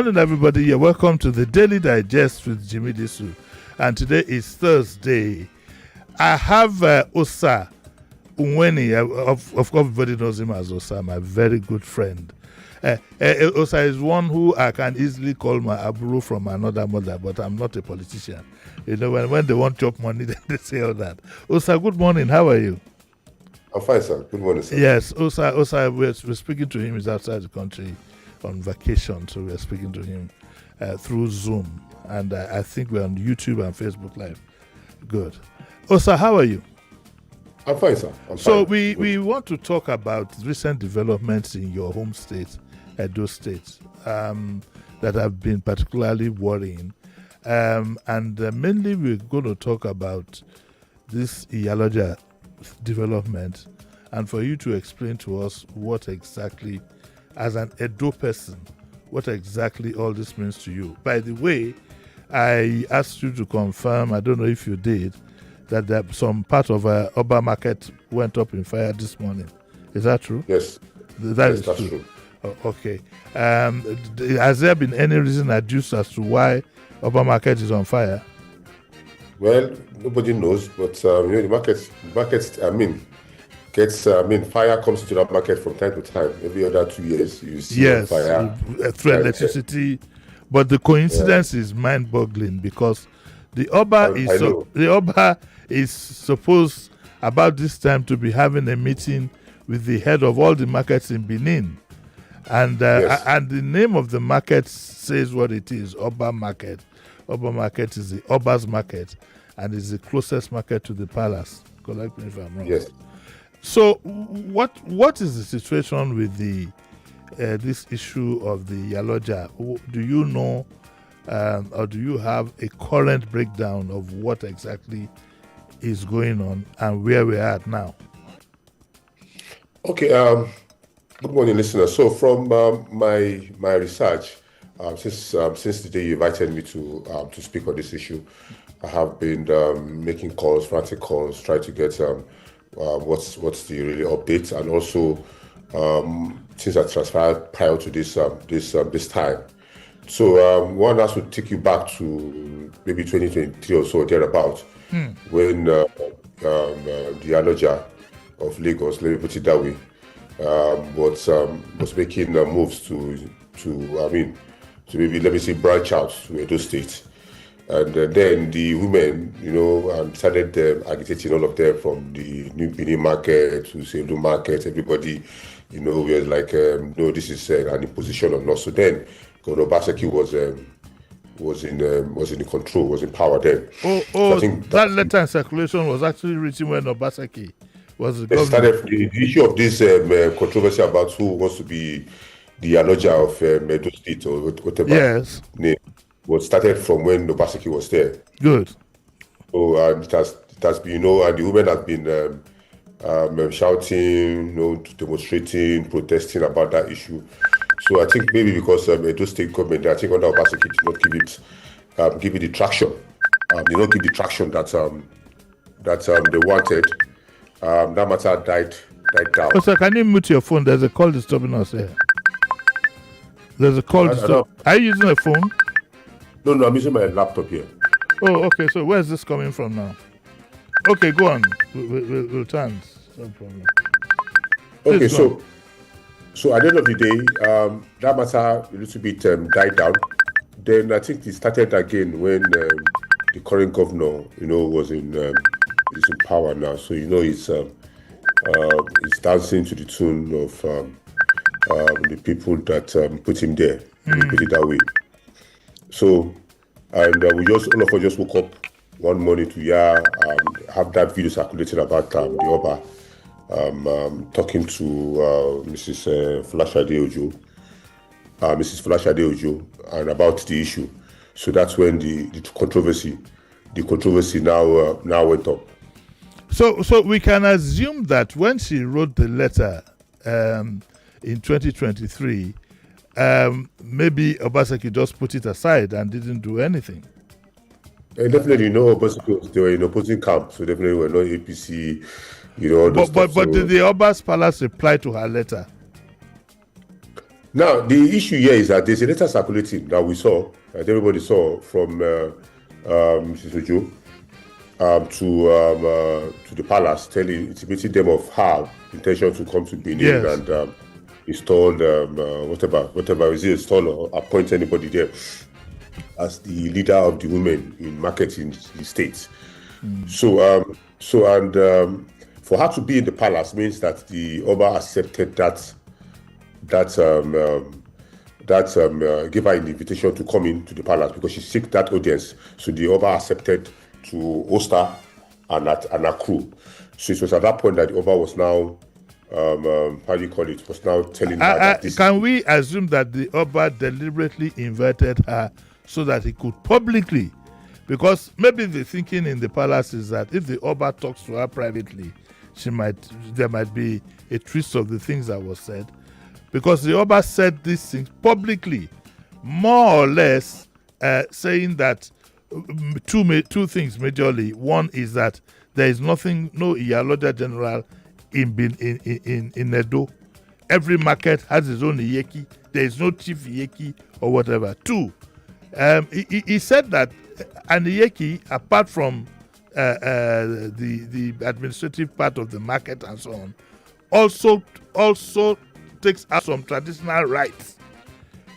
morning, everybody. You're welcome to the Daily Digest with Jimi Disu. And today is Thursday. I have Osa Unweni. Of course, everybody knows him as Osa, my very good friend. Osa is one who I can easily call my aburo from another mother, but I'm not a politician. You know, when they want chop money, then they say all that. Osa, good morning. How are you? I'm fine, sir. Good morning, sir. Yes, Osa, we're speaking to him. He's outside the country on vacation, so we're speaking to him through Zoom. And I think we're on YouTube and Facebook Live. Good. Osa, how are you? I'm fine, sir. So we want to talk about recent developments in your home state, Edo State, that have been particularly worrying. And mainly we're going to talk about this Iyaloja development, and for you to explain to us what exactly, as an Edo person, what exactly all this means to you. By the way, I asked you to confirm, I don't know if you did, that some part of Oba market went up in fire this morning. Is that true? Yes. That's true. Oh, okay. Has there been any reason adduced as to why Oba market is on fire? Well, nobody knows, but the market, fire comes into that market from time to time. Every other 2 years, you see fire. Through electricity. But the coincidence is mind-boggling because the Oba is supposed about this time to be having a meeting with the head of all the markets in Benin. And and the name of the market says what it is, Oba Market. Oba Market is the Oba's market and is the closest market to the palace. Correct me if I'm wrong. Yes. So what is the situation with the this issue of the Iyaloja? Do you know or do you have a current breakdown of what exactly is going on and where we are at now? Okay. Good morning, listeners. So from my research, since the day you invited me to speak on this issue, I have been making calls, frantic calls, trying to get what's the really update, and also since I transferred prior to this time. So one has to take you back to maybe 2023 or so, thereabout, when the Iyaloja of Lagos, let me put it that way, was making moves to maybe, let me say, branch out to Edo State. And then the women, started agitating all of them from the New Benin market to Selu market. Everybody, was like, no, this is an imposition on us. So then, Governor Obaseki was in control, was in power then. So I think that letter in circulation was actually written when Obaseki was the governor. Started the issue of this controversy about who wants to be the Iyaloja of Edo State or whatever. Yes. Name. Was started from when Obaseki was there. Good. So it has been, and the women have been shouting, demonstrating, protesting about that issue. So I think maybe because Edo State government, I think under Obaseki did not give it the traction. Did not give the traction that they wanted. That matter died down. Oh, sir, can you mute your phone? There's a call disturbing us here. There's a call disturbing. Are you using a phone? No, I'm using my laptop here. Oh, okay. So where's this coming from now? Okay, go on. We'll turn. No problem. Okay, so at the end of the day, that matter a little bit died down. Then I think it started again when the current governor, is in power now. So he's dancing to the tune of the people that put him there. Put it that way. So, and all of us just woke up one morning to have that video circulating about the Oba talking to Mrs. Folashade Ojo, and about the issue. So that's when the controversy now went up. So we can assume that when she wrote the letter in 2023. Maybe Obaseki just put it aside and didn't do anything. Definitely, Obaseki, they were in opposing camp, so definitely were not APC, all those But did the Oba's palace reply to her letter? Now, the issue here is that there's a letter circulating that we saw, that everybody saw from Mrs. Ojo to the palace, intimating them of her intention to come to Benin Yes. and install whatever is it, install or appoint anybody there as the leader of the women in marketing the state. So for her to be in the palace means that the Oba accepted give her an invitation to come into the palace because she seek that audience. So the Oba accepted to host her and her crew. So it was at that point that the Oba was now, how do you call it, was now telling her that this. Can we assume that the Oba deliberately invited her so that he could publicly, because maybe the thinking in the palace is that if the Oba talks to her privately, there might be a twist of the things that was said, because the Oba said these things publicly, more or less saying that two things majorly. One is that there is no Iyaloja General in Edo. Every market has its own Iyeki. There is no chief Iyeki or whatever. Two, he said that an Iyeki, apart from the administrative part of the market and so on, also takes out some traditional rights,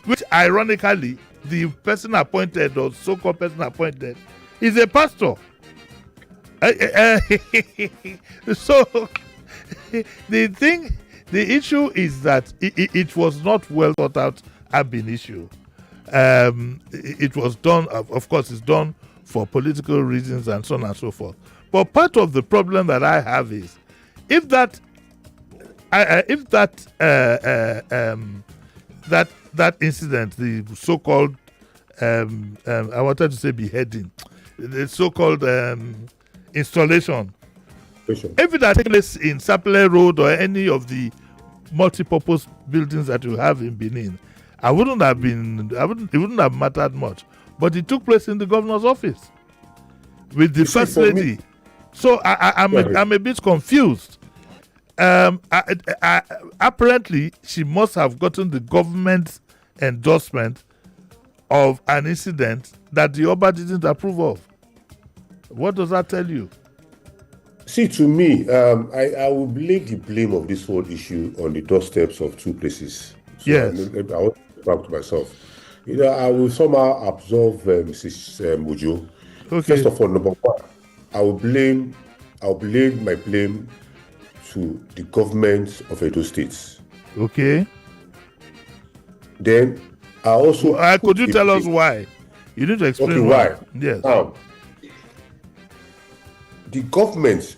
which ironically the person appointed or so-called person appointed is a pastor. So the issue is that it was not well thought out ab initio. It was done, of course, it's done for political reasons and so on and so forth. But part of the problem that I have is if that incident, the so-called I wanted to say beheading, the so-called installation, if it had taken place in Sapele Road or any of the multi-purpose buildings that you have in Benin, it wouldn't have mattered much. But it took place in the governor's office with the first lady. So I'm a bit confused. Apparently, she must have gotten the government's endorsement of an incident that the Oba didn't approve of. What does that tell you? See, to me, I will lay the blame of this whole issue on the doorsteps of two places. So yes. I want to back to myself. I will somehow absolve Mrs. Mojo. Okay. First of all, number one, I will blame my blame to the government of Edo State. Okay. Then I also could you tell us why? You need to explain why. Yes. The government,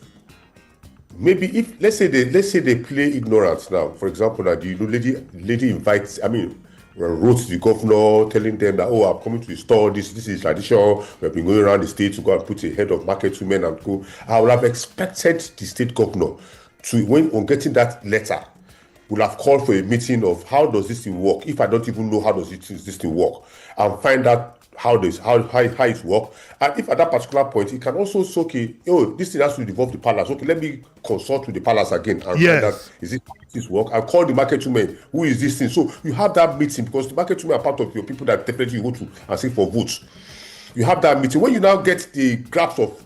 maybe if let's say they play ignorance now. For example, that lady invites, wrote to the governor telling them that, I'm coming to install this is tradition. We've been going around the state to go and put a head of market women and go. I would have expected the state governor to, when on getting that letter, would have called for a meeting of how does this thing work, if I don't even know how does this thing work, and find out how it works. And if at that particular point it can also say, okay, this thing has to involve the palace. Okay, let me consult with the palace again and find out, is it this work? And call the market women, who is this thing? So you have that meeting, because the market women are part of your people that definitely you go to and seek for votes. You have that meeting. When you now get the grasp of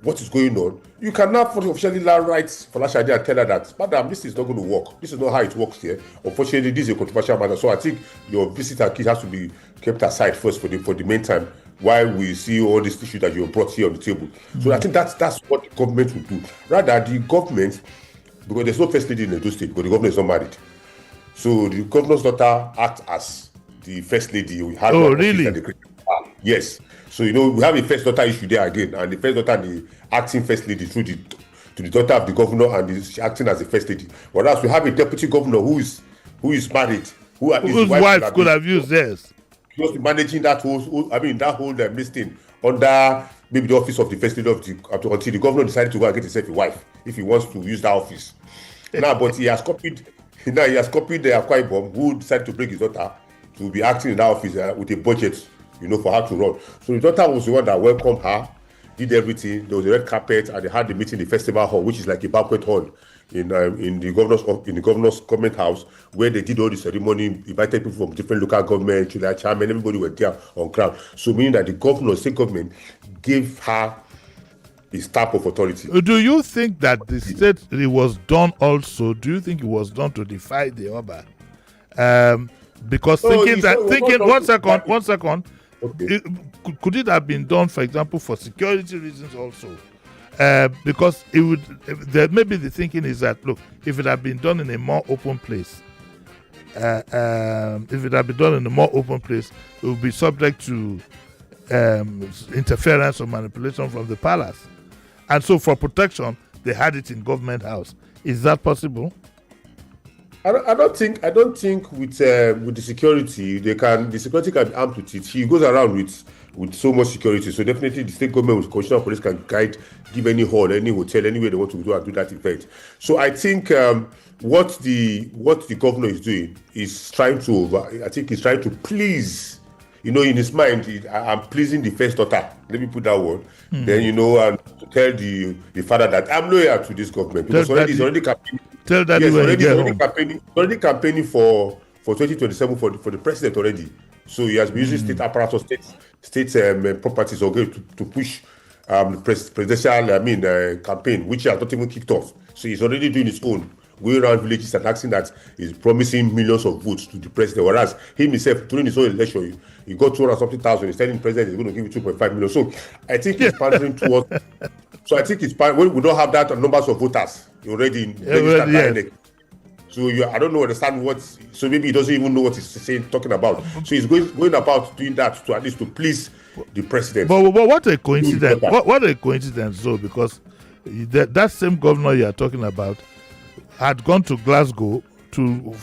what is going on, you can now officially write Folashade and tell her that, madam, this is not going to work. This is not how it works here. Unfortunately, this is a controversial matter. So I think your visit and key has to be kept aside first for the meantime, while we see all these issues that you brought here on the table. So I think that's what the government will do. Rather, the government, because there's no first lady in Edo State, because the governor is not married. So the governor's daughter acts as the first lady. We had really? Yes. So, we have a first daughter issue there again, and the first daughter and the acting first lady through to the daughter of the governor, and she's acting as the first lady. Whereas we have a deputy governor who is married, whose wife could have used this. He was managing that whole listing under maybe the office of the first lady until the governor decided to go and get himself a wife if he wants to use that office. Now, but he has copied the Akwa Ibom, who decided to bring his daughter to be acting in that office with a budget, for her to run. So the daughter was the one that welcomed her, did everything. There was a red carpet, and they had the meeting in the festival hall, which is like a banquet hall in the governor's government house, where they did all the ceremony, invited people from different local government to their chairman. Everybody were there on ground. So meaning that the state government, gave her his type of authority. Do you think that the state it was done also? Do you think it was done to defy the Oba? Because one second. Okay. Could it have been done, for example, for security reasons also? Because it would. Maybe the thinking is that, look, if it had been done in a more open place, it would be subject to interference or manipulation from the palace, and so for protection, they had it in government house. Is that possible? I don't think with the security the security can be armed with it. He goes around with so much security. So definitely the state government with commissioner of police can give any hall, any hotel, anywhere they want to go and do that event. So I think what the governor is doing is trying to please. In his mind, I'm pleasing the first daughter. Let me put that word. Then and to tell the father that I'm loyal to this government, because he's already campaigning. Tell Daddy when he get home. Already campaigning for 2027 for the president already. So he has been using state apparatus, state properties to push presidential campaign, which he has not even kicked off. So he's already doing his own, going around villages and asking that he's promising millions of votes to the president, whereas he himself during his own election he got 200-something thousand. He's telling the president he's going to give him 2.5 million. So I think he's pandering towards. So I think we don't have that numbers of voters already registered. So I don't understand what. So maybe he doesn't even know what he's talking about. So he's going about doing that to at least to please the president. But what a coincidence! What a coincidence, though, because that same governor you are talking about had gone to Glasgow to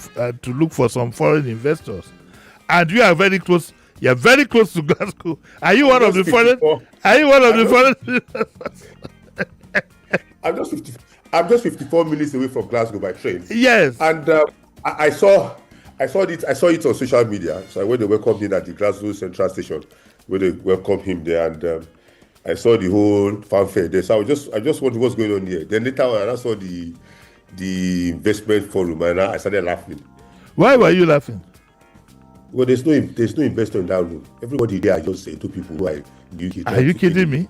look for some foreign investors, and you are very close. You are very close to Glasgow. Are you one of the foreign? Are you one of the foreign? I'm just 54 minutes away from Glasgow by train. Yes. And I saw it on social media. So when they welcomed him at the Glasgow Central Station, where they welcomed him there, and I saw the whole fanfare there. So I just wondered what's going on here. Then later on, I saw the investment forum, and I started laughing. Why were you laughing? Well, there's no investor in that room. Everybody there are just two people who are UK. Are you kidding me?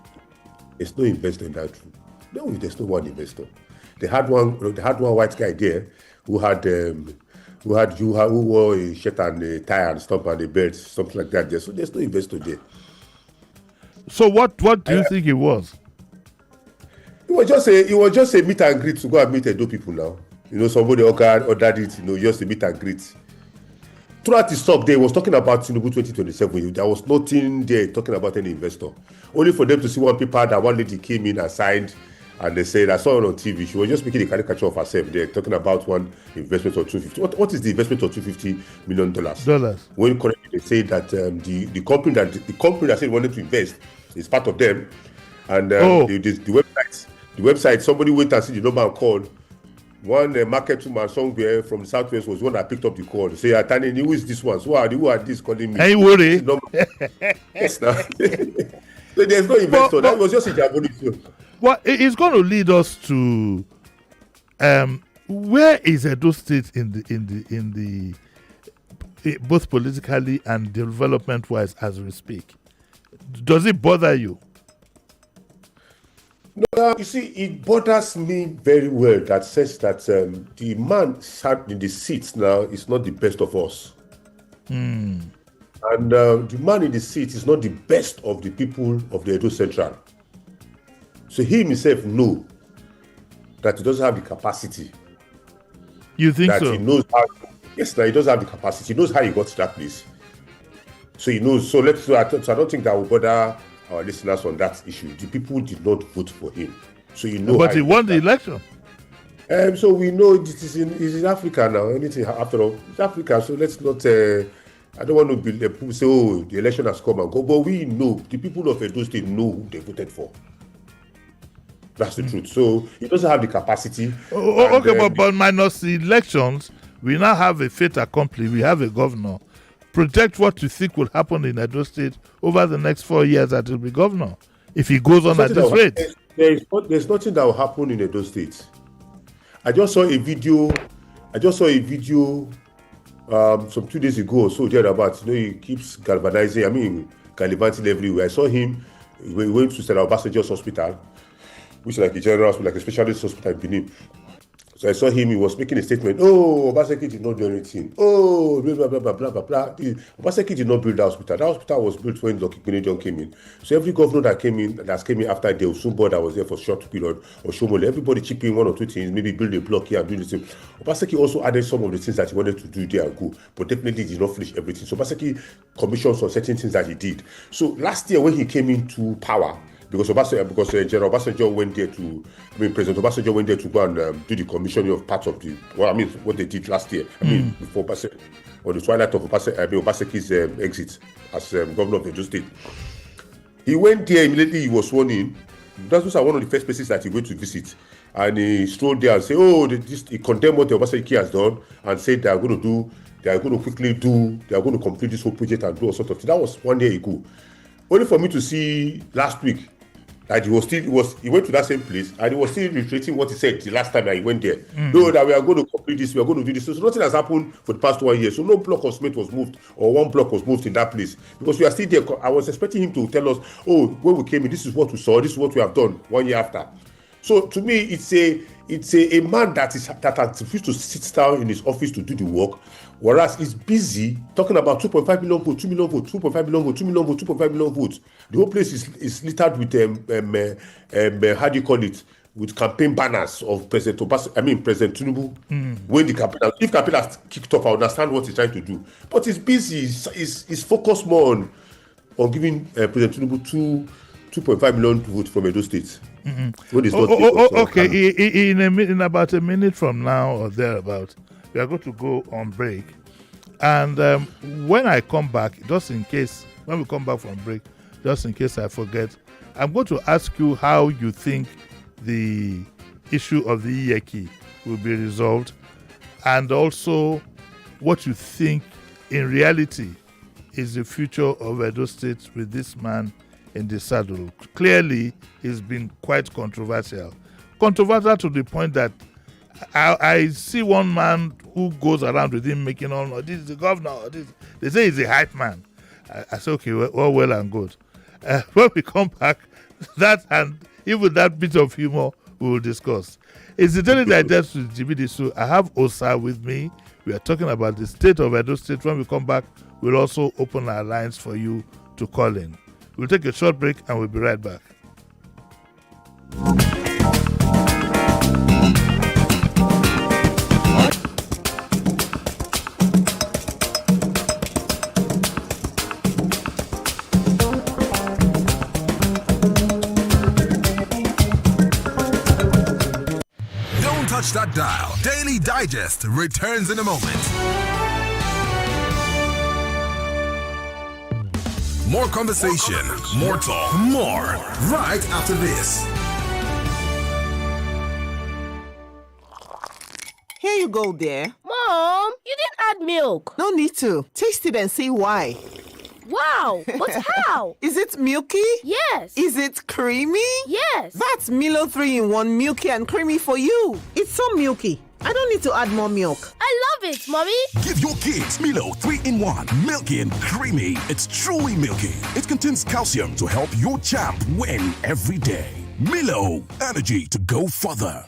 There's no investor in that room. No, there's no one investor. They had one white guy there who wore a shirt and a tie and stuff and a belt, something like that there. So there's no investor there. So what do you think it was? It was just a meet and greet to go and meet Edo people now. Somebody ordered it, just a meet and greet. Throughout his talk, they was talking about Tinubu 2027. There was nothing there talking about any investor. Only for them to see one paper that one lady came in and signed, and they said, I saw her on TV. She was just making a caricature of herself. They're talking about one investment of $250. What is the investment of $250 million? Dollars. When correctly they say that the company that said wanted to invest is part of them, and the website. Somebody went and see the number and called. One marketman somewhere from the southwest was one that picked up the call. They say, Tani, who is this one? So who are these calling me? Hey, worry. Yes, now. So there's no investor. That was just a diabolical. Well, it's going to lead us to where is Edo State in the both politically and development wise as we speak? Does it bother you? No, you see, it bothers me very well that says that the man sat in the seat now is not the best of us. And the man in the seat is not the best of the people of the Edo Central. So he himself knows that he doesn't have the capacity. You think so? He knows how. Yes, now he doesn't have the capacity. He knows how he got to that place. So he knows. So I don't think that will bother our listeners on that issue. The people did not vote for him, so But he won the election. So we know it's in Africa now. Anything after all, it's Africa. So let's not. I don't want to be people say, "Oh, the election has come and go," but we know the people of Edo State know who they voted for. That's the truth. So he doesn't have the capacity. But minus the elections, we now have a fait accompli. We have a governor. Project what you think will happen in Edo State over the next 4 years that will be governor. if he goes on at this rate. There's nothing that will happen in those states. I just saw a video. Some 2 days ago or so there about, he keeps galvanizing, gallivanting everywhere. I saw him. We went to Sarah Obasanjo's hospital, which is like a general hospital, like a specialist hospital in Benin. So I saw him, he was making a statement, Obaseki did not do anything. Blah, blah, blah, blah, blah, blah, blah. Obaseki did not build the hospital. That hospital was built when Dr. Benedict came in. So every governor that came in after the Osumbo that was there for a short period, or Shomole, everybody chip in 1 or 2 things, maybe build a block here and do this thing. Obaseki also added some of the things that he wanted to do there and go, but definitely did not finish everything. So Obaseki commissioned some certain things that he did. So last year when he came into power, because General Obasanjo went there President Obasanjo went there to go and do the commissioning of parts of what they did last year. Before Obasanjo, on the twilight of Obaseki's exit as governor of Edo State. He went there immediately. He was sworn in. That was one of the first places that he went to visit, and he strolled there and said, he condemned what the Obaseki has done and said they are going to complete this whole project and do all sorts of things. That was 1 year ago. Only for me to see last week that he went to that same place and he was still reiterating what he said the last time that he went there. No, that we are going to complete this, we are going to do this. So nothing has happened for the past 1 year. So no block of cement was moved, or 1 block was moved in that place, because we are still there. I was expecting him to tell us, when we came in, this is what we saw, this is what we have done 1 year after. So to me, it's a man that has refused to sit down in his office to do the work, whereas he's busy talking about 2.5 million votes, 2 million votes, 2.5 million votes, 2 million votes, 2.5 million votes. The whole place is littered with how do you call it? With campaign banners of President Tinubu. When the campaign, if campaign has kicked off, I understand what he's trying to do, but he's busy. He's focused more on giving President Tinubu 2.5 million votes from Edo State. Okay. In about a minute from now or thereabout, we are going to go on break. And when I come back, when we come back from break, just in case I forget, I'm going to ask you how you think the issue of the Iyeki will be resolved, and also what you think in reality is the future of Edo State with this man in the saddle. Clearly, he's been quite controversial. Controversial to the point that I see one man who goes around with him making this is the governor. They say he's a hype man. I say, okay, well and good. When we come back, that and even that bit of humor we will discuss. It's the Daily Digest with Jimi Disu. I have Osa with me. We are talking about the state of Edo State. When we come back, we'll also open our lines for you to call in. We'll take a short break and we'll be right back. Don't touch that dial. Daily Digest returns in a moment. More conversation, more talk, more right after this. Here you go, dear. Mom, you didn't add milk. No need to. Taste it and see why. Wow, but how? Is it milky? Yes. Is it creamy? Yes. That's Milo 3-in-1 milky and creamy for you. It's so milky. I don't need to add more milk. I love it, Mommy. Give your kids Milo 3-in-1, milky and creamy. It's truly milky. It contains calcium to help your champ win every day. Milo, energy to go further.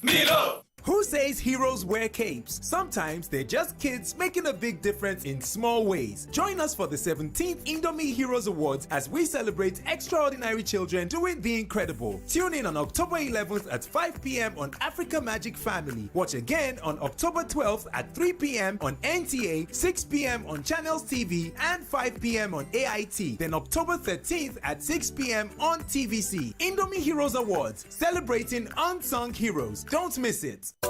Milo! Who says heroes wear capes? Sometimes they're just kids making a big difference in small ways. Join us for the 17th Indomie Heroes Awards as we celebrate extraordinary children doing the incredible. Tune in on October 11th at 5 p.m. on Africa Magic Family. Watch again on October 12th at 3 p.m. on NTA, 6 p.m. on Channels TV, and 5 p.m. on AIT. Then October 13th at 6 p.m. on TVC. Indomie Heroes Awards, celebrating unsung heroes. Don't miss it. Stay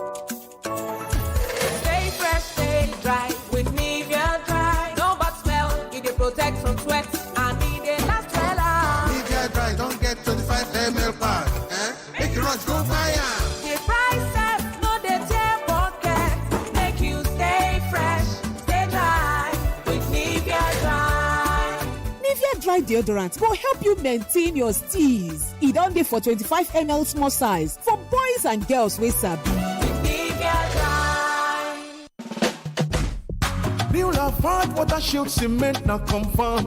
fresh, stay dry with Nivea Dry. No bad smell, it dey protect from sweat and it dey last wella. Nivea Dry don't get 25 ml pack. Make your rush go fire. The prices no dey tear pocket. Make you stay fresh, stay dry with Nivea Dry. Nivea Dry purified deodorant will help you maintain your steez. It don't dey for 25 ml small size for boys and girls wey sabi. New Lafarge water shield cement now confirm.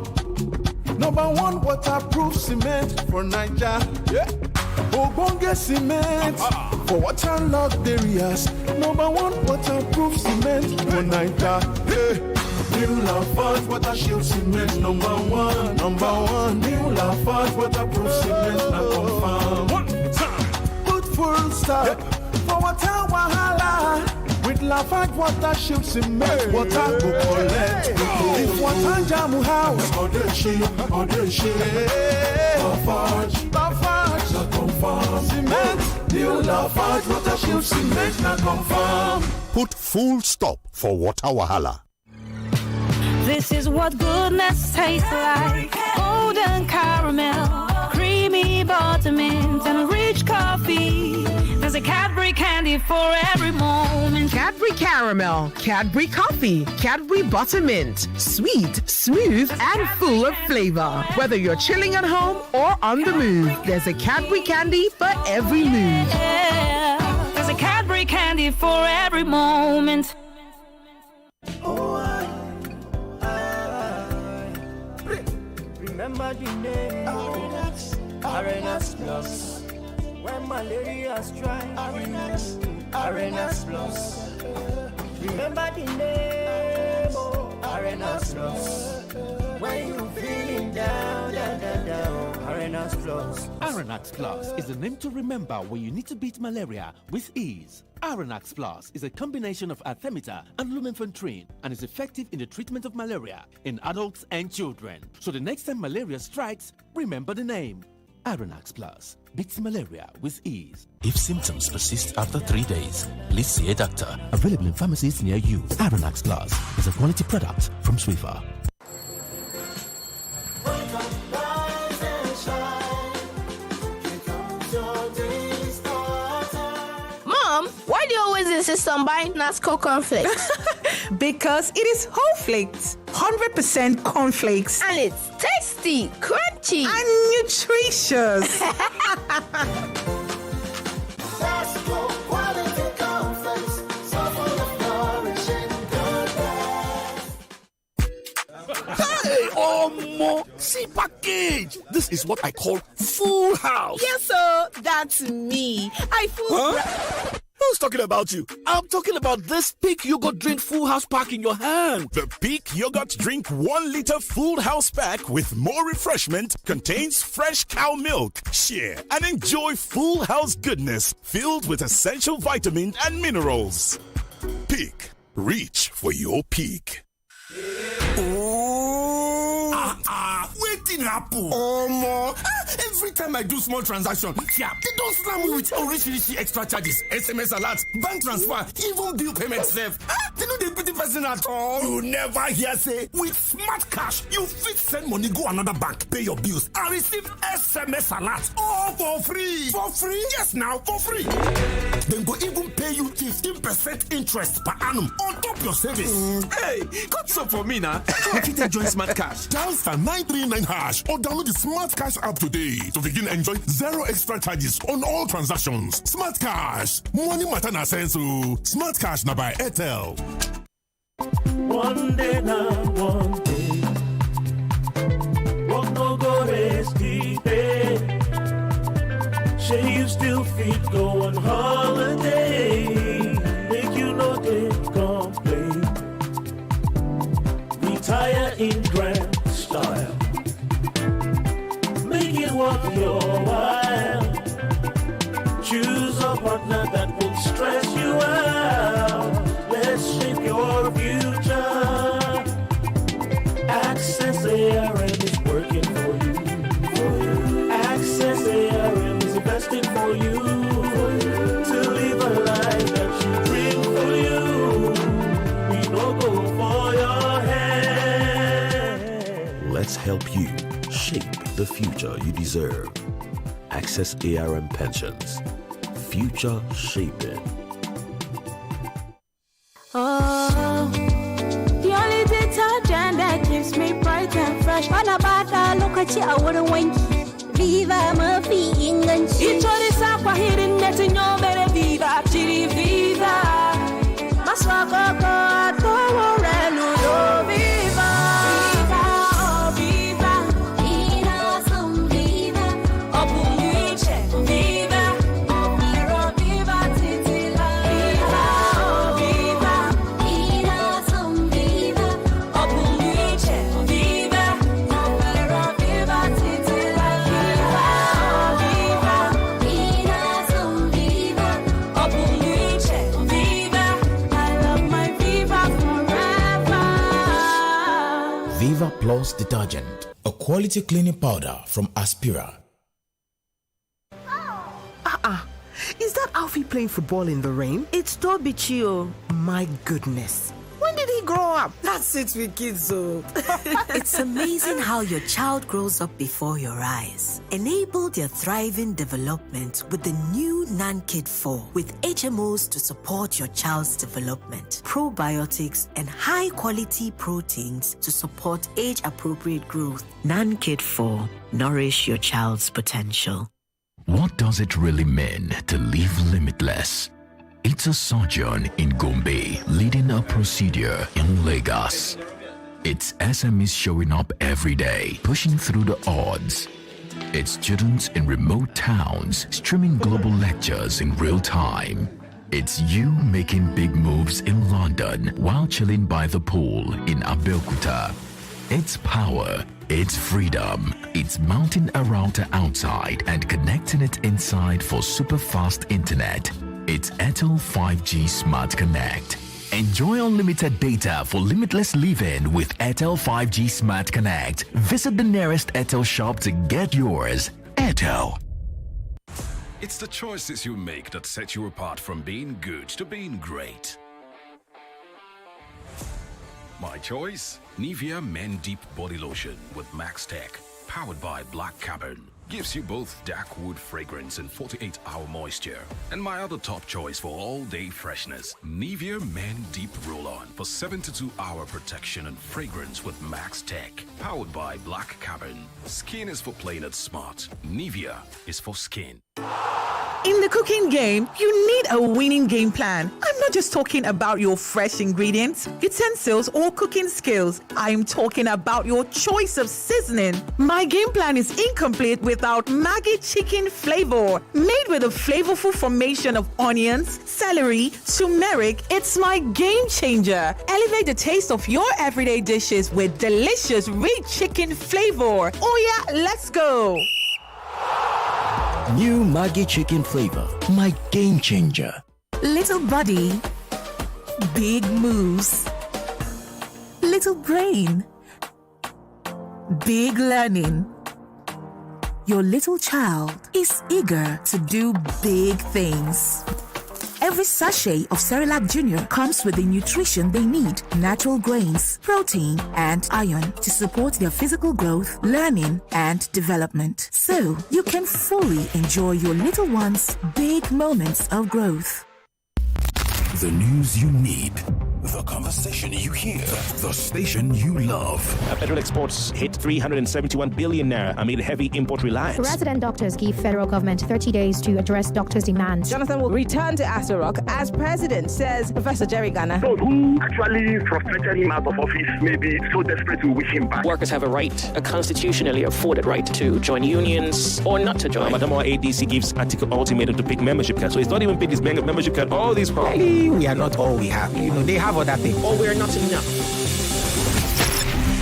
Number one waterproof cement for Naija. Yeah. Ogbonge cement for waterlogged areas. Number one waterproof cement for Naija. Yeah. New Lafarge water shield cement number one. New Lafarge waterproof cement now confirm. One time. Put full stop for water wahala. With Lafarge water shield cement, water go collect. If water jam house, or the shade. Lafarge, na confirm. Cement, new Lafarge water shield cement, na confirm. Put full stop for water wahala. This is what goodness tastes like. Golden caramel, creamy buttermint, and rich coffee. There's a Cadbury candy for every moment. Cadbury Caramel, Cadbury Coffee, Cadbury Buttermint. Sweet, smooth, and full of flavor. Whether you're chilling at home or on the move, there's a Cadbury candy for every mood. Yeah, there's a Cadbury candy for every moment. Remember the name Arenas Plus. When malaria strikes, Arenas Plus. Remember the name Arenas Plus. When you feeling down, Arenas Plus. Arenax Plus is the name to remember when you need to beat malaria with ease. Arenax Plus is a combination of artemether and lumenfantrine and is effective in the treatment of malaria in adults and children. So the next time malaria strikes, remember the name. Arenax Plus beats malaria with ease. If symptoms persist after 3 days, please see a doctor. Available in pharmacies near you. Arenax Plus is a quality product from Swiffer. Mom, why do you always insist on buying Nasco cornflakes? Because it is whole flakes, 100% cornflakes. And it's tasty, crunchy, and nutritious. Nasco quality cornflakes, so full of nourishing goodness. Hey, Omo! See package! This is what I call full house. Yes, sir. That's me. I full. Huh? Who's talking about you? I'm talking about this Peak Yogurt Drink Full House Pack in your hand. The Peak Yogurt Drink 1 liter Full House Pack with more refreshment contains fresh cow milk. Share and enjoy full house goodness filled with essential vitamins and minerals. Peak. Reach for your peak. Waiting happen. Every time I do small transaction, they don't slam me with Orishi extra charges, SMS alert, bank transfer, even bill payment self. They know they pity person at all. You never hear say with Smart Cash, you fit send money go another bank, pay your bills, and receive SMS alert all for free. For free? Yes, now for free. Then go even pay you 15% interest per annum on top your savings. Hey, got some for me now. I can enjoy Smart Cash. Dial *939# or download the Smart Cash app today to begin enjoy zero extra charges on all transactions. Smart Cash, money matter na sense. Smart Cash na by Airtel. One day now, one day. Walk no go rest day. Say you still fit go on holiday. Make you no day complain. Retire in grand style. Make it worth your while. Choose a partner that won't stress you out. Let's shape your future. Access ARM is working for you. Access ARM is investing for you. To live a life that you dream for you. We don't go for your head. Let's help you shape the future you deserve. Access ARM Pensions. Future shaping. The only detergent that keeps me bright and fresh. What about that local shi a wurin wanki. Viva mafi inganci. Ito da sakwa hidin da tinyo mere viva, chiri viva. Maswa koko atowo renu do viva. Viva, oh viva. Viva some viva. Opuliche, viva. Omero viva titila. Viva, oh viva. Viva some viva. Opuliche, viva. Omero viva titila. Viva, oh viva. Viva some viva. Opuliche, viva. I love my viva forever. Viva Plus detergent, a quality cleaning powder from Aspira. Is that Alfie playing football in the rain? It's Toby Chio. My goodness. When did he grow up? That's it with kids, so. It's amazing how your child grows up before your eyes. Enable their thriving development with the new NanKid 4 with HMOs to support your child's development, probiotics, and high-quality proteins to support age-appropriate growth. NanKid 4. Nourish your child's potential. What does it really mean to live limitless? It's a sojourn in Gombe, leading a procedure in Lagos. It's SMEs showing up every day, pushing through the odds. It's students in remote towns streaming global lectures in real time. It's you making big moves in London while chilling by the pool in Abeokuta. It's power. It's freedom. It's mounting a router outside and connecting it inside for super fast internet. It's Airtel 5G Smart Connect. Enjoy unlimited data for limitless living with Airtel 5G Smart Connect. Visit the nearest Airtel shop to get yours. Airtel. It's the choices you make that set you apart from being good to being great. My choice? Nivea Men Deep Body Lotion with Max Tech, powered by Black Carbon. Gives you both dark wood fragrance and 48-hour moisture. And my other top choice for all-day freshness, Nivea Men Deep Roll-On for 72-hour protection and fragrance with Max Tech, powered by Black Carbon. Skin is for playing it smart. Nivea is for skin. In the cooking game, you need a winning game plan. I'm not just talking about your fresh ingredients, utensils, or cooking skills. I'm talking about your choice of seasoning. My game plan is incomplete without Maggi chicken flavor. Made with a flavorful formation of onions, celery, turmeric, it's my game changer. Elevate the taste of your everyday dishes with delicious rich chicken flavor. Oh yeah, let's go. New Maggi chicken flavor, my game changer. Little body, big moves. Little brain, big learning. Your little child is eager to do big things. Every sachet of Cerelac Junior comes with the nutrition they need: natural grains, protein, and iron to support their physical growth, learning, and development. So you can fully enjoy your little one's big moments of growth. The news you need. The conversation you hear. The station you love. Petrol exports hit 371 billion naira amid heavy import reliance. Resident doctors give federal government 30 days to address doctors' demands. Jonathan will return to Aso Rock as president, says Professor Jerry Ghana. Those who actually frustrated him out of office may be so desperate to wish him back. Workers have a right, a constitutionally afforded right, to join unions or not to join. Madam ADC gives Atiku ultimatum to pick membership card. So he's not even picked his membership card. All these problems. We are not all we have. You know, they have other things. Or we're not enough.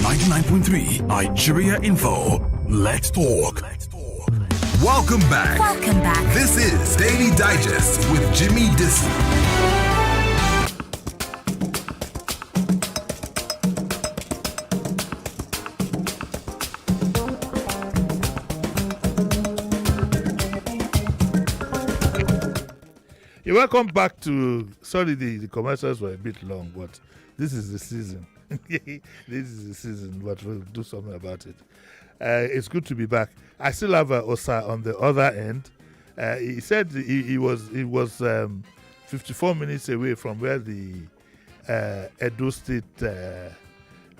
99.3 Nigeria Info. Let's talk. Welcome back. Welcome back. This is Daily Digest with Jimi Disu. You're welcome back to. Sorry, the commercials were a bit long, but this is the season. This is the season, but we'll do something about it. It's good to be back. I still have Osa on the other end. He said he was 54 minutes away from where the Edo State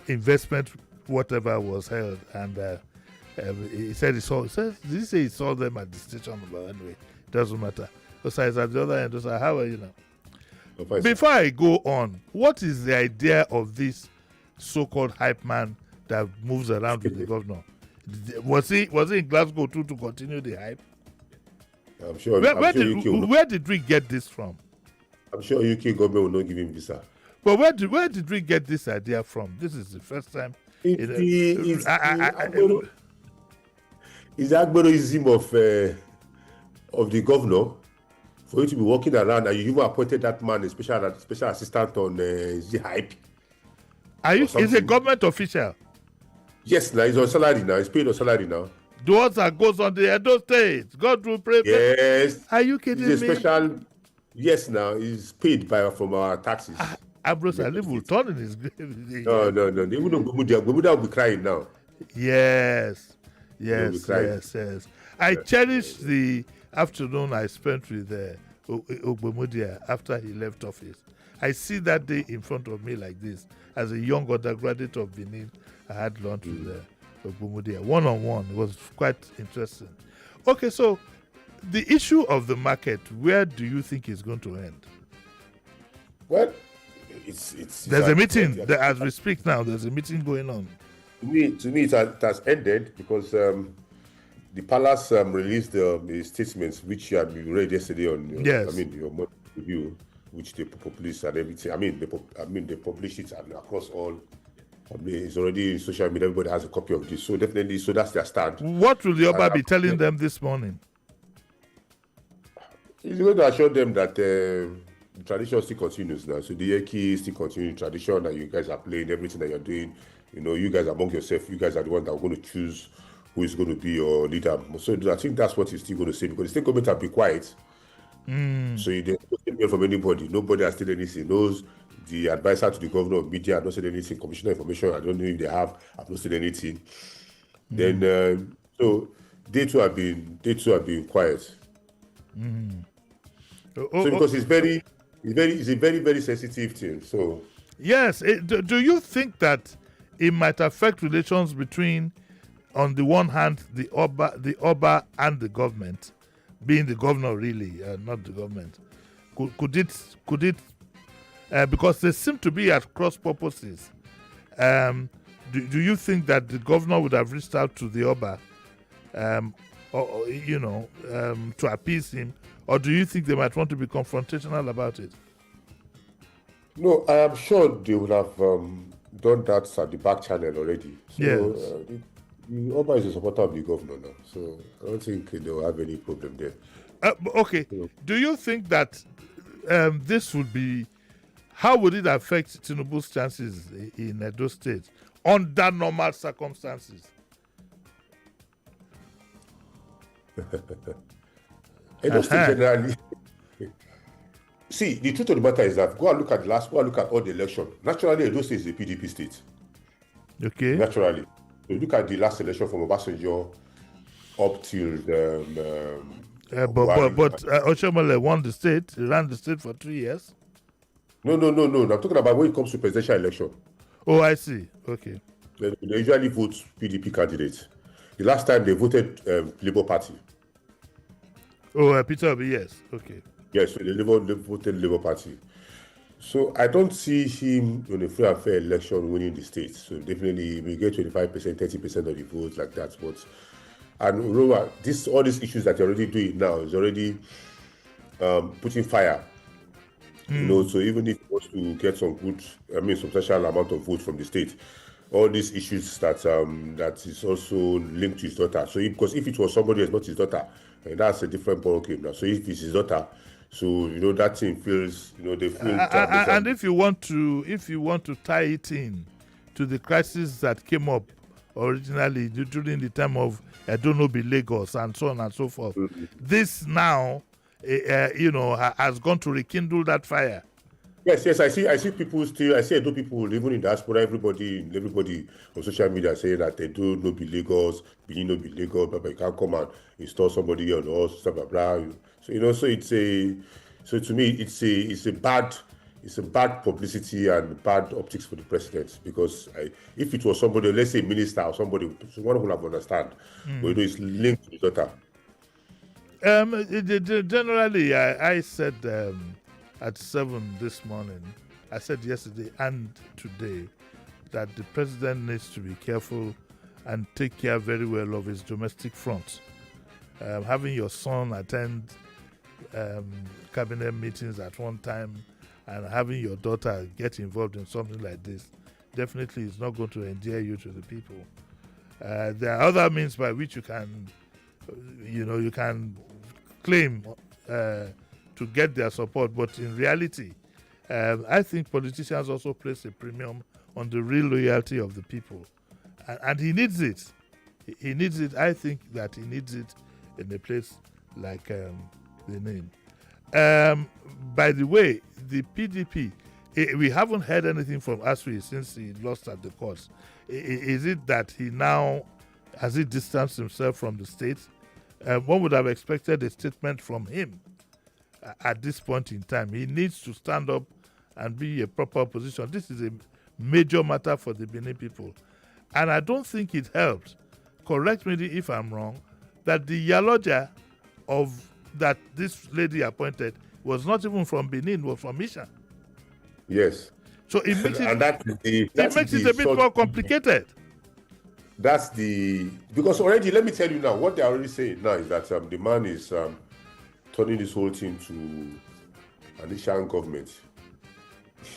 investment whatever was held, and He said he saw. Did he say he saw them at the station? But anyway, doesn't matter. Osa is at the other end. Osa, how are you now? Before I go on, what is the idea of this so-called hype man that moves around with the governor? Was he in Glasgow too to continue the hype? I'm sure. Where did we get this from? I'm sure UK government will not give him visa. But where did we get this idea from? This is the first time. It's the Agberoism of the governor for you to be walking around, and you even appointed that man a special assistant on the hype. Is a government official? Yes, now he's on salary now. He's paid on salary now. The ones that goes on the Edo State. God will pray. Yes. Are you kidding me? He's a special. Yes, now he's paid from our taxes. Ambrose Ali will turn in his grave. No. They wouldn't. Gbemuda will be crying now. Yes. I cherish the afternoon I spent with Ogbemudia after he left office. I see that day in front of me like this. As a young undergraduate of Benin, I had lunch with Ogbemudia one-on-one. It was quite interesting. Okay, so the issue of the market, where do you think it's going to end? Well, there's a meeting as we speak now. There's a meeting going on. To me, it has ended because the palace released the statements which you had read yesterday on. Your morning review, which they published and everything. They published it across all. It's already in social media. Everybody has a copy of this. So definitely, that's their stand. What will the Oba be telling them this morning? He's going to assure them that the tradition still continues now. So the Yeki still continuing tradition that you guys are playing, everything that you're doing. You guys among yourself, you guys are the ones that are going to choose who is going to be your leader. So I think that's what he's still going to say, because the state government have been quiet. So they don't hear from anybody. Nobody has said anything. Knows the advisor to the governor of media has not said anything. Commissioner information, I don't know if they have not said anything. Then so they too have been quiet. So because it's a very, very sensitive thing. So yes, do you think that it might affect relations between, on the one hand, the Oba and the government, being the governor really, not the government? Could it? Because they seem to be at cross purposes. Do you think that the governor would have reached out to the Oba, to appease him, or do you think they might want to be confrontational about it? No, I am sure they would have done that at the back channel already. So, yes. The Oba is a supporter of the governor now, so I don't think they'll have any problem there. Okay. Do you think that this would be, how would it affect Tinubu's chances in Edo State under normal circumstances? Edo State generally. See, the truth of the matter is that go and look at all the election. Naturally, Edo State is a PDP state. Okay. Naturally. So look at the last election from Obasanjo up till but Oshomole won the state. He ran the state for 3 years. No. I'm talking about when it comes to presidential election. Oh, I see. Okay. They usually vote PDP candidates. The last time they voted Labour Party. Oh, Peter Obi, yes. Okay. Yes, so they voted Labour Party. So I don't see him in a free and fair election winning the state. So definitely we get 25%, 30% of the votes like that. And remember, all these issues that you're already doing now is already putting fire. So even if he wants to get some substantial amount of votes from the state, all these issues that is also linked to his daughter. So because if it was somebody who's not his daughter, that's a different ballgame now. So if it's his daughter, so that thing feels, they feel. And if you want to tie it in to the crisis that came up originally during the time of Adonobi Lagos and so on and so forth, this now, has gone to rekindle that fire. Yes, I see people still. I see Edo people even in diaspora. Everybody on social media saying that they do no be Lagos, Benin no be Lagos, but you can't come and install somebody on us, blah blah blah. So so to me it's a bad it's a bad publicity and bad optics for the president, because if it was somebody, let's say minister or somebody, someone who would have understand, but it's linked to his daughter. Generally, I said at 7 this morning, I said yesterday and today, that the president needs to be careful and take care very well of his domestic front. Having your son attend cabinet meetings at one time and having your daughter get involved in something like this definitely is not going to endear you to the people. There are other means by which you can, you can claim to get their support, but in reality, I think politicians also place a premium on the real loyalty of the people, and he needs it. He needs it. I think that he needs it in a place like Benin. By the way, the PDP, we haven't heard anything from Asri since he lost at the courts. Is it that he now has he distanced himself from the state? One would have expected a statement from him at this point in time. He needs to stand up and be a proper opposition. This is a major matter for the Benin people. And I don't think it helped, correct me if I'm wrong, that the Yaloja that this lady appointed was not even from Benin, was from Isha. Yes. So it makes it, it makes it a bit more complicated. That's because already, let me tell you now, what they're already saying now is that the man is turning this whole thing to an Ishan government.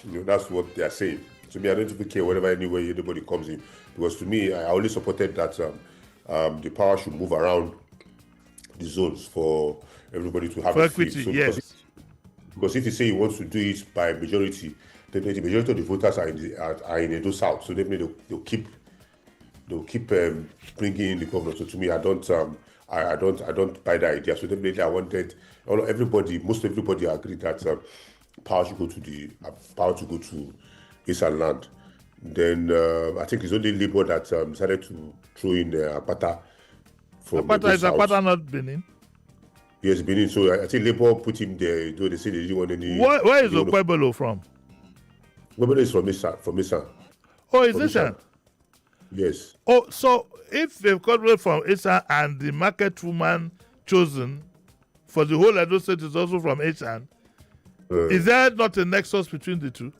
That's what they are saying. To me, I don't even care whatever anyway anybody comes in, because to me, I only supported that the power should move around the zones for everybody to have for a equity. So yes. Because if you say he wants to do it by majority, then the majority of the voters are in Edo South, so definitely they'll keep bringing in the governor. So to me, I don't buy the idea. So definitely, I wanted most everybody agreed that power should go to Eastern land. Then I think it's only Labour that decided to throw in Apata. Apata is Apata not Benin? Yes, Benin. So I think Labour put him there. Though they say they didn't want any. Where is Okwebolo from? Okwebolo is from Isan. Oh, is Isan? Yes. Oh, so if they've got away from Isan and the market woman chosen for the whole Edo State is also from Isan, is there not a nexus between the two?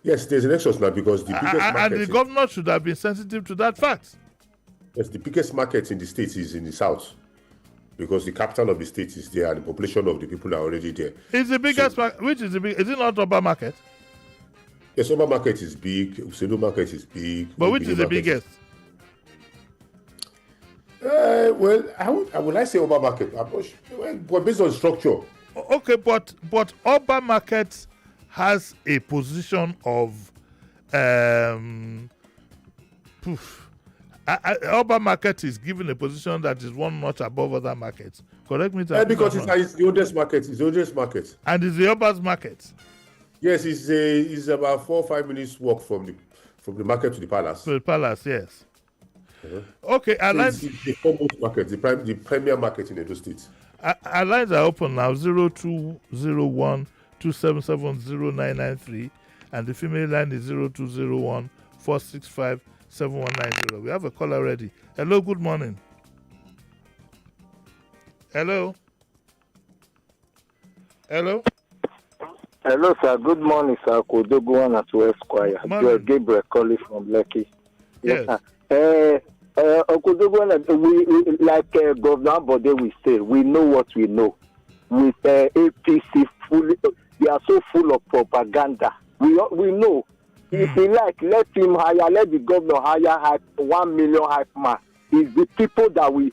Yes, there's a nexus now, because the biggest market... And the governor should have been sensitive to that fact. Yes, the biggest market in the state is in the south, because the capital of the state is there and the population of the people are already there. Is the biggest market? Which is the biggest? Is it not Oba Market? Yes, Oba Market is big, Uselu Market is big. But which is the biggest? Well, I would say Oba Market. I'm not sure, but based on structure. Okay, but Oba Market has a position of Oba Market is given a position that is one notch above other markets. Correct me if I'm wrong. Because it's the oldest market. It's the oldest market. And it's the Oba's market. Yes, it's about 4 or 5 minutes walk from the market to the palace. To the palace, yes. Okay, so it's the foremost market, the premier market in Edo State. Our lines are open now, 0201 2770993, and the female line is 0201 465 7190. We have a call already. Hello, good morning. Hello. Hello. Hello, sir. Good morning, sir. Kodoguan at West Choir. Gabriel calling from Lekki. Yes. Kodoguan, like Governor Bode we say, we know what we know. With APC, they are so full of propaganda. We know. If he like, let him hire, let the governor hire 1 million hype man. It's the people that we,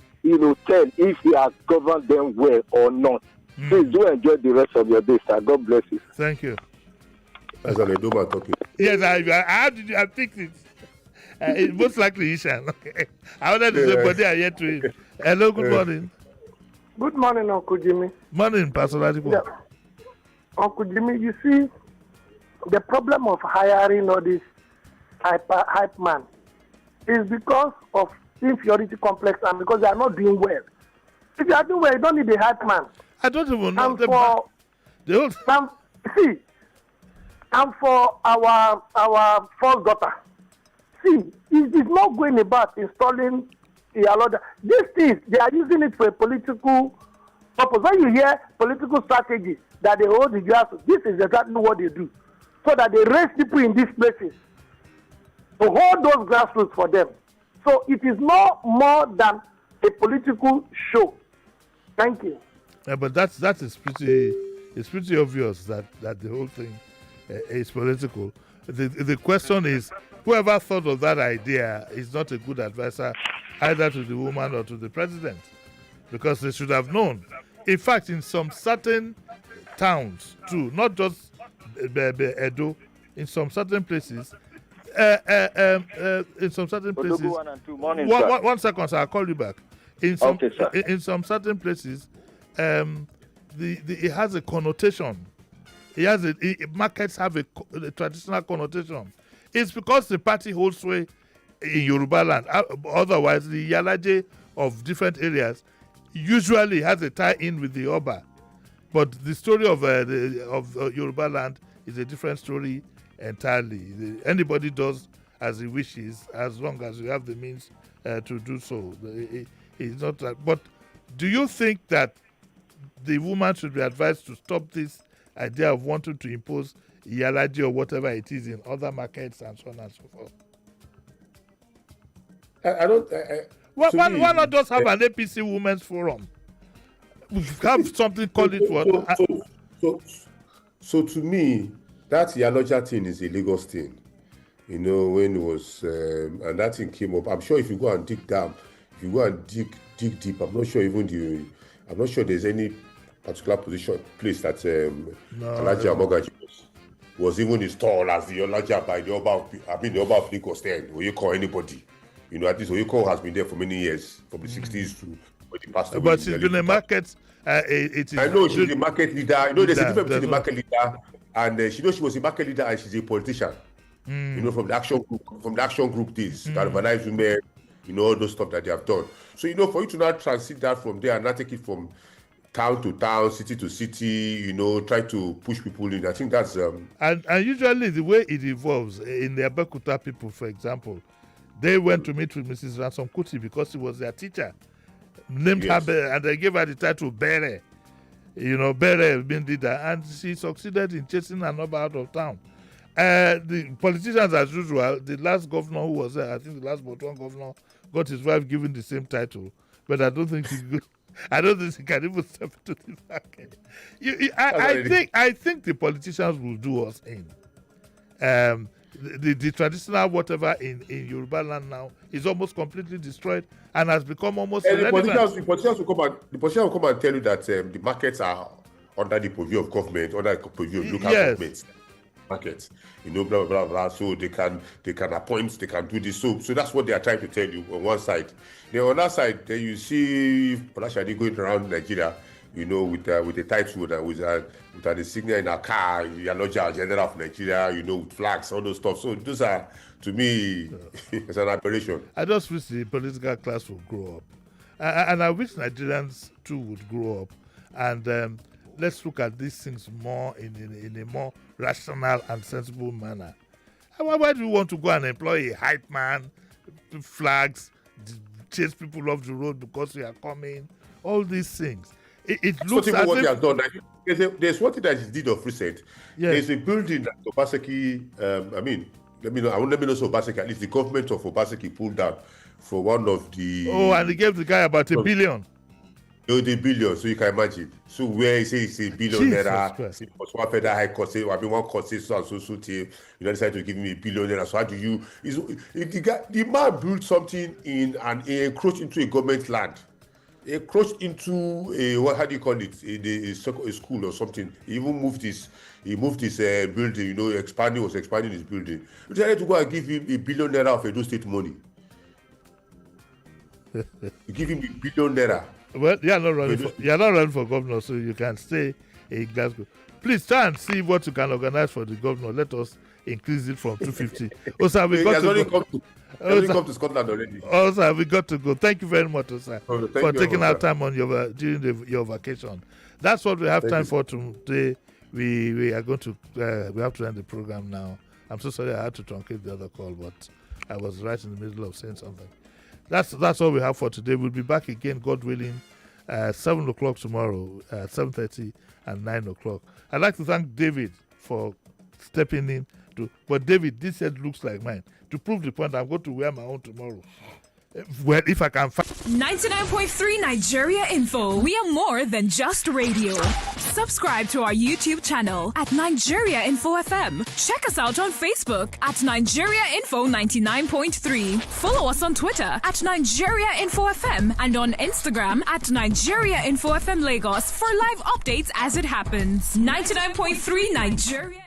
tell if he has governed them well or not. Please do enjoy the rest of your day, sir. God bless you. Thank you. As an Edoma talking. Yes, how did you pick it? It's most likely Ishan. Okay. I wanted to say, but they are yet to him. Hello, good morning. Good morning, Uncle Jimmy. Morning, Pastor Ladipo. Yeah. Uncle Jimmy, you see, the problem of hiring all these hype man is because of inferiority complex and because they are not doing well. If you are doing well, you don't need a hype man. I don't even know. See, and for our first daughter, see, it is not going about installing a lot. These things, they are using it for a political purpose. When you hear political strategy that they hold the grassroots, this is exactly what they do. So that they raise people in these places to hold those grassroots for them. So it is no more than a political show. Thank you. Yeah, but that is pretty obvious that the whole thing is political. The question is, whoever thought of that idea is not a good advisor either to the woman or to the president, because they should have known. In fact, in some certain towns too, not just Edo, in some certain places, Morning, one second, sir, I'll call you back. In some certain places, it has a connotation. Markets have a traditional connotation. It's because the party holds sway in Yoruba land. Otherwise, the Yalaje of different areas usually has a tie-in with the Oba. But the story of Yoruba land is a different story entirely. Anybody does as he wishes, as long as you have the means to do so. It's not that. But do you think that the woman should be advised to stop this idea of wanting to impose Iyalaje or whatever it is in other markets and so on and so forth? I don't. Why not just have an APC Women's Forum? We have something called it for. So to me, that Iyalaje thing is a Lagos thing. You know, when it was and that thing came up. I'm sure if you go and dig down, if you go and dig deep, I'm not sure there's any particular place that Alhaji Amogaji was even installed as the Iyalaje by the Oba of Lagos then. Oyeko anybody. You know, at least Oyeko has been there for many years, from the 60s to the past. But she's been a market. I know she's a market leader. You know, there's a difference between the market leader and she was a market leader and she's a politician. You know, from the action group days, that organized women, you know, all those stuff that they have done. So, you know, for you to now transit that from there and not take it from town to town, city to city, you know, try to push people in, I think that's and usually the way it evolves in the Abeokuta people, for example, they went to meet with Mrs. Ransom Kuti because he was their teacher, named her, and they gave her the title Bere. You know, Bere being leader, and she succeeded in chasing Anoba out of town. The politicians, as usual, the last governor who was there, I think the last Botswana governor, got his wife given the same title, but I don't think he could. I don't think he can even step into the market. I think the politicians will do us in. The traditional whatever in Yoruba land now is almost completely destroyed and has become almost irrelevant. The politicians will come and tell you that the markets are under the purview of government, under the purview of local governments. Markets, you know, blah blah blah. So they can appoint, they can do this. So that's what they are trying to tell you on one side. Then on that side, then you see Polashadi going around Nigeria, you know, with the title and with the insignia in a car, Iyalaje General of Nigeria, you know, with flags, all those stuff. So those are, to me, it's an aberration. I just wish the political class would grow up, and I wish Nigerians too would grow up, and let's look at these things more in a more rational and sensible manner. Why do you want to go and employ a hype man, flags, chase people off the road because we are coming? All these things. It looks as what if... he has done. There's one thing that he did of recent. Yes. There's a building that Obaseki, let me know so Obaseki, at least the government of Obaseki pulled down for one of the... Oh, and he gave the guy about $1 billion. The billion, so you can imagine. So where he says it's $1 billion, was one federal high court, one court says so team, you know, decide to give me $1 billion. So how do you? If the man built something in and encroached into a government land, encroached into a how do you call it? A school or something. He even moved this. He moved this building. You know, expanding his building. We decided to go and give him $1 billion of Edo State money. You give him $1 billion. Well, you're not running for governor, so you can stay in Glasgow. Please try and see what you can organize for the governor. Let us increase it from 250. Osa, we got to go. Come to Scotland already. Osa, we got to go. Thank you very much, Osa, for taking our time on your during your vacation. That's what we have time for today we are going to we have to end the program now. I'm so sorry I had to truncate the other call, but I was right in the middle of saying something. That's all we have for today. We'll be back again, God willing, 7 o'clock tomorrow, 7:30 and 9 o'clock. I'd like to thank David for stepping in. But David, this head looks like mine. To prove the point, I'm going to wear my own tomorrow. Well, if I can find 99.3 Nigeria Info. We are more than just radio. Subscribe to our YouTube channel at Nigeria Info FM. Check us out on Facebook at Nigeria Info 99.3. Follow us on Twitter at Nigeria Info FM and on Instagram at Nigeria Info FM Lagos for live updates as it happens. 99.3 Nigeria